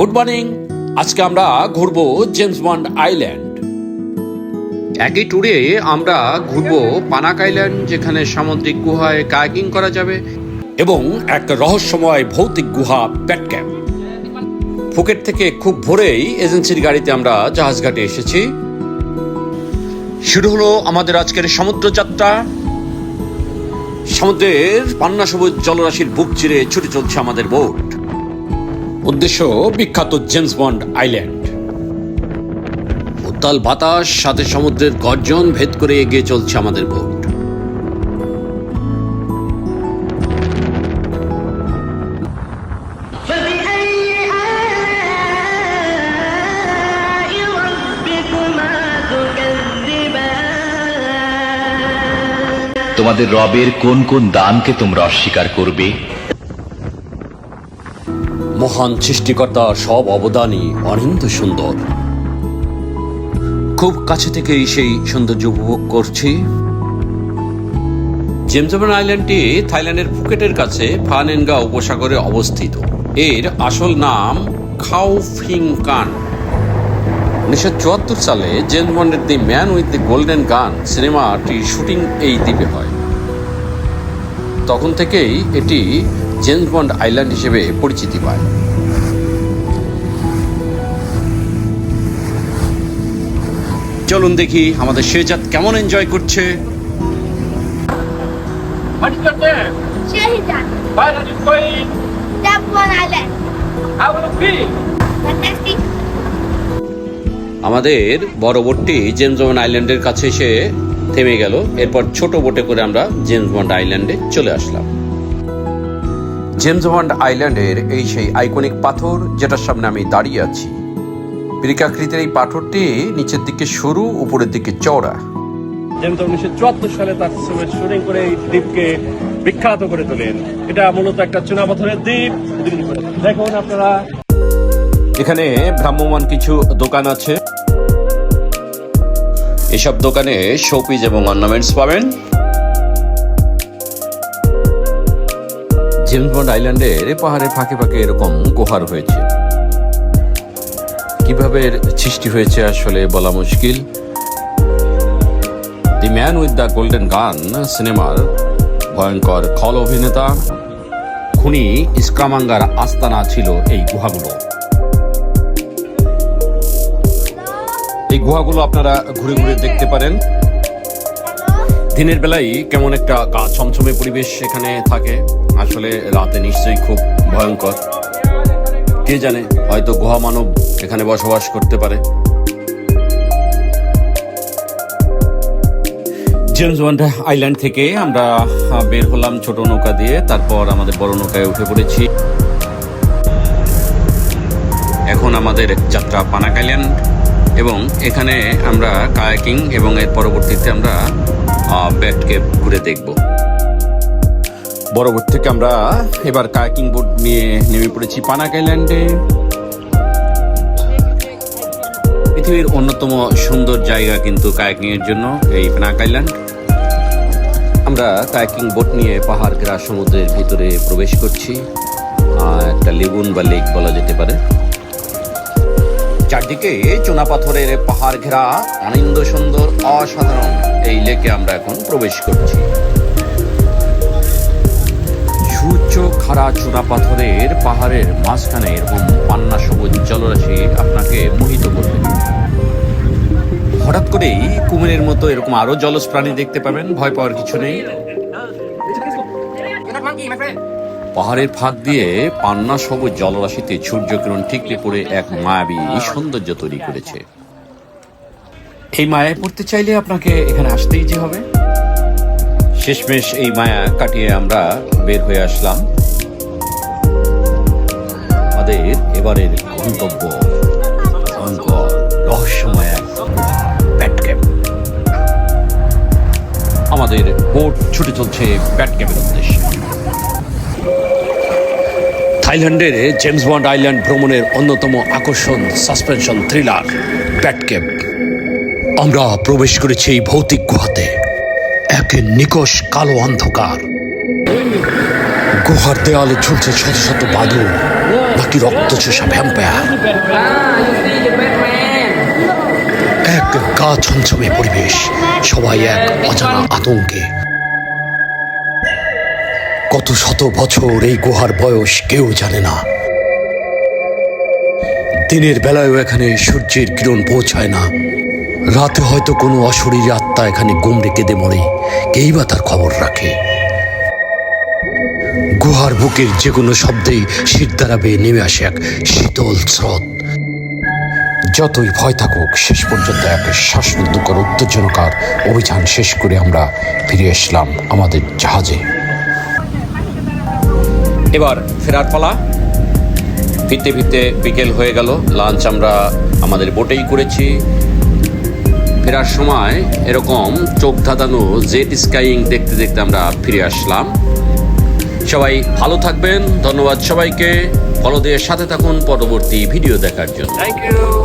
Good morning. আজকে আমরা ঘুরবো জেমস বন্ড আইল্যান্ড। একই ট্যুরে আমরা ঘুরবো পানাক আইল্যান্ড, যেখানে সামুদ্রিক গুহায় কায়াকিং করা যাবে, এবং এক রহস্যময় ভৌতিক গুহা প্যাট ক্যাম্প। ফুকেট থেকে খুব ভোরেই এজেন্সির গাড়িতে আমরা জাহাজঘাটে এসেছি। শুরু হলো আমাদের আজকের সমুদ্র যাত্রা। সমুদ্রের পান্না সবুজ জলরাশির বুক চিরে ছুটে চলছে আমাদের বোট। উদ্দেশ্য বিখ্যাত জেমস বন্ড আইল্যান্ড। উত্তাল বাতাস সাথে সমুদ্রের গর্জন ভেদ করে এগিয়ে চলছে আমাদের বোট। তোমাদের রবের কোন কোন দানকে তোমরা অস্বীকার করবে? মহান সৃষ্টিকর্তা সব অবদানই অনিন্দ সুন্দর। খুব কাছে থেকেই সেই সৌন্দর্য উপভোগ করছি। জেমস বন্ড আইল্যান্ডটি থাইল্যান্ডের ফুকেটের কাছে ফা নং গা উপসাগরে অবস্থিত। এর আসল নাম খাও ফিং কান। 1974 সালে জেমস বন্ডের the man with the golden গান সিনেমাটির শুটিং এই দ্বীপে হয়। তখন থেকেই এটি জেমস বন্ড আইল্যান্ড হিসেবে পরিচিতি পায়। চলুন দেখি আমাদের শেহজাদ কেমন এনজয় করছে। What is your name? Shahida, Where are you going? Japan Island. How will it be? Fantastic. আমাদের বড় বোটটি জেমস বন্ড আইল্যান্ডের কাছে এসে থেমে গেল। এরপর ছোট বোটে করে আমরা জেমস বন্ড আইল্যান্ডে চলে আসলাম। জেমস বন্ড আইল্যান্ডের এই সেই আইকনিক পাথর যেটার সামনে আমি দাঁড়িয়ে আছি। বৃক্কাকৃতির এই পাথরটি নিচের দিকে সরু, উপরের দিকে চওড়া। জেমস 1974 সালে তার ছবির শুটিং করে এই দ্বীপকে বিখ্যাত করে তোলেন। এটা মূলত একটা চুনাপাথরের দ্বীপ। দেখুন আপনারা, এখানে ভ্রাম্যমান কিছু দোকান আছে। এসব দোকানে শোপিস এবং অর্নামেন্টস পাবেন। জেমস বন্ড আইল্যান্ডের পাহাড়ের ফাঁকে ফাঁকে এরকম গুহার হয়েছে। কিভাবে এর সৃষ্টি হয়েছে আসলে বলা মুশকিল। The man with the golden গান সিনেমার ভয়ঙ্কর খল অভিনেতা খুনি স্কামাঙ্গার আস্তানা ছিল এই গুহাগুলো। এই গুহাগুলো আপনারা ঘুরে ঘুরে দেখতে পারেন। দিনের বেলায় কেমন একটা গা ছমছমে পরিবেশ এখানে থাকে, আসলে রাতে নিশ্চয়ই খুব ভয়ঙ্কর। কে জানে, হয়তো গুহা মানব এখানে বসবাস করতে পারে। জেমস বন্ড আইল্যান্ড থেকে আমরা বের হলাম ছোট নৌকা দিয়ে, তারপর আমাদের বড় নৌকায় উঠে পড়েছি। এখন আমাদের যাত্রা পানাক আইল্যান্ড, এবং এখানে আমরা কায়াকিং এবং এর পরবর্তীতে আমরা ব্যাট কেপ ঘুরে দেখব। বড় বোট থেকে আমরা এবার কায়াকিং বোট নিয়ে নেমে পড়েছি পানাক আইল্যান্ডে। পৃথিবীর অন্যতম সুন্দর জায়গা কিন্তু কায়াকিং এর জন্য এই পানাক আইল্যান্ড। আমরা কায়াকিং বোট নিয়ে পাহাড় ঘেরা সমুদ্রের ভিতরে প্রবেশ করছি। একটা লেগুন বা লেক বলা যেতে পারে। চারদিকে চুনা পাথরের পাহাড় ঘেরা অনিন্দ সুন্দর অসাধারণ এই লেকে আমরা এখন প্রবেশ করছি। সুউচ্চ খাড়া চুনা পাথরের পাহাড়ের মাঝখানে এরকম পান্না সবুজ জলরাশি আপনাকে মোহিত করবে। হঠাৎ করেই কুমিরের মতো এরকম আরো জলজ প্রাণী দেখতে পাবেন, ভয় পাওয়ার কিছু নেই। পাহাড়ের ফাঁক দিয়ে পান্না সবুজ জলরাশিতে সূর্যকিরণ ঠিকরে পড়ে এক মায়াবী সৌন্দর্য তৈরি করেছে। এই মায়ায় পড়তে চাইলে আপনাকে এখানে আসতেই যে হবে। শেষমেশ এই মায়া কাটিয়ে আমরা বের হয়ে আসলাম। আমাদের এবারের গন্তব্য ভয়ঙ্কর রহস্যময় ব্যাট ক্যাম্প। আমাদের বোট ছুটে চলছে ব্যাট ক্যাম্পের উদ্দেশ্যে। থাইল্যান্ডের জেমস বন্ড আইল্যান্ড ভ্রমণের অন্যতম আকর্ষণ সাসপেনশন থ্রিলার ব্যাট ক্যাম্প। আমরা প্রবেশ করেছি এই ভৌতিক গুহাতে। এক নিকষ কালো অন্ধকার। গুহার দেওয়ালে ঝুলছে শত শত বাদুড়। নাকি রক্তচোষা ভ্যাম্পায়ার। এক গা ছমছমে পরিবেশ, সবাই এক অজানা আতঙ্কে। কত শত বছর এই গুহার বয়স কেউ জানে না। দিনের বেলায়ও এখানে সূর্যের কিরণ পৌঁছায় না। রাতে হয়তো কোনো অশরীরী আত্মা এখানে গুমড়ে কেঁদে মরে, কেই বা তার খবর রাখে। গুহার বুকের যে কোনো শব্দেই শিরদাঁড়া বেয়ে নেমে আসে এক শীতল স্রোত। যতই ভয় থাকুক, শেষ পর্যন্ত এক শ্বাসরুদ্ধকর উত্তেজনকার অভিযান শেষ করে আমরা ফিরে এসলাম আমাদের জাহাজে। এবার ফেরার পালা। ফিরতে ফিরতে বিকেল হয়ে গেল। লাঞ্চ আমরা আমাদের বোটেই করেছি। ফেরার সময় এরকম চোখ ধাঁধানো জেট স্কাইং দেখতে দেখতে আমরা ফিরে আসলাম। সবাই ভালো থাকবেন। ধন্যবাদ সবাইকে। ফলো দিয়ে সাথে থাকুন পরবর্তী ভিডিও দেখার জন্য। Thank you.